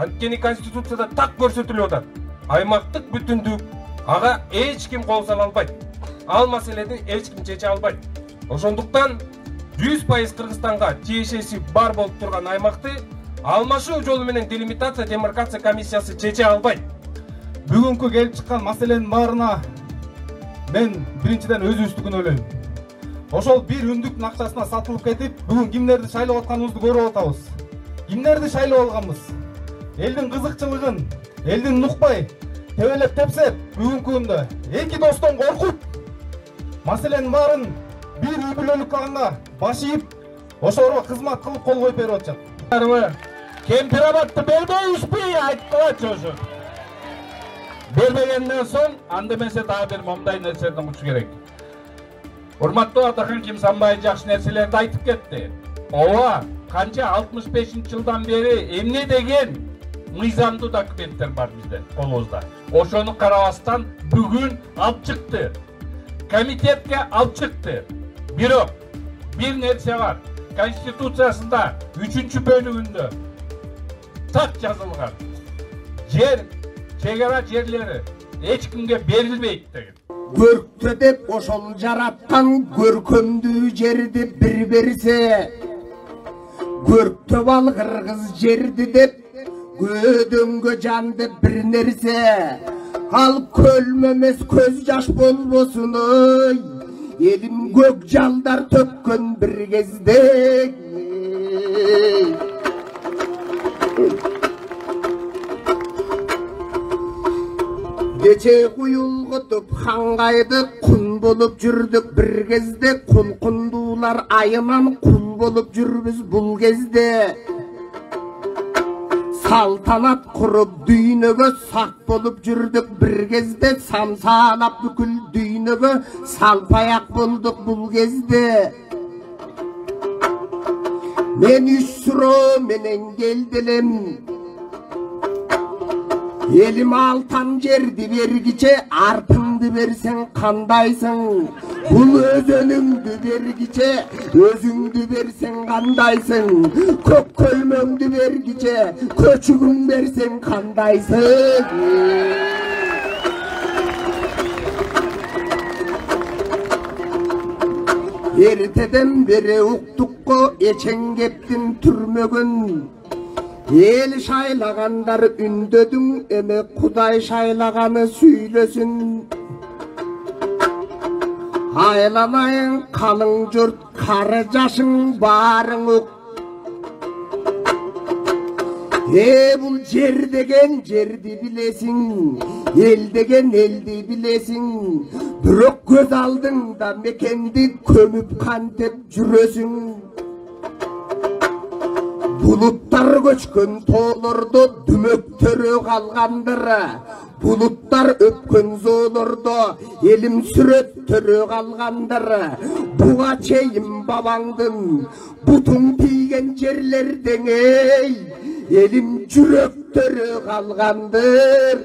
Анткени Конституцияда так көрсөтүлүп атат. Аймактык бүтүндүк ага эч ким кол сала албайт. Ал маселени эч ким чече албайт. Ошондуктан 100% Кыргызстанга тиешеси бар болуп турган аймакты алмашуу жолу менен делимитация демаркация комиссиясы чече албайт. Бүгүнкү келип чыккан маселенин баарына мен биринчиден өзүбүздү күнөөлөйм. Ошол бир үндүктүн акчасына сатылып кетип, бүгүн кимдерди шайлап атканыбызды көрүп атабыз. Кимдерди шайлап алганбыз? Элдин кызыкчылыгын, элдин нукпай, тебелеп тепсеп, бүгүнкү күндө эки достон коркуп, маселенин баарын бир үй бүлөлүк кылганга баш ийип, ошолорго кызмат кылып кол коюп берип атышат. Кемпирабадты бербейишпи, айткылачы ошо. Бербегенден соң, анда эмесе дагы бир момундай нерседен учу керек. Урматтуу Атакан Кимсанбай жакшы нерселерди айтып кетти. Ооба, канча 65-жылдан бери эмне деген мыйзамдуу документтер бар бизде колубузда. Ошону карабастан бүгүн алып чыкты. Комитетке алып чыкты. Бирок бир нерсе бар. Конституциясында 3-бөлүгүндө так жазылган. Жер, чегара жерлери эч кимге берилбейт деген. Көрктө деп ошол жараткан көркөмдүү жерди бир берсе, көрктө бал кыргыз жерди деп көдөңгө жанды бир нерсе, ал көлмөмес көз жаш болбосун ой, элим көк жалдар төккөн бир кезде. Кече куюлгутуп хангайды кун болуп жүрдүк бир кезде, кулкундуулар айынан кул болуп жүрбүз бул кезде. Салтанат куруп дүйнөгө сак болуп жүрдүк бир кезде, самсаалап бүкүл дүйнөгө салпаяк болдук бул кезде. Мен үч суроо менен келдилем, элим алтан жерди бергиче артыңды берсең кандайсың? Бул өзөнүңдү бергиче өзүңдү берсең кандайсың? Көк көлмөңдү бергиче көчүгүң берсең кандайсың? Эртеден бери уктукко эчең кептин түрмөгөн. Ел шайлагандар үндөдүң, эме Кудай шайлаганы сүйлөсүн. Айланайын калың журт, кары жашың барың ук. Бул жер деген жерди билесиң, эл деген элди билесиң. Бирок көз алдыңда мекенди көмүп кантип жүрөсүң. Булуттар көчкөн тоолордо дүмөктөрү калгандыр. Булуттар өпкөн зоолордо элим сүрөттөрү калгандыр. Буга чейин бабаңдын бутуң тийген жерлерден эй, элим жүрөктөрү калгандыр.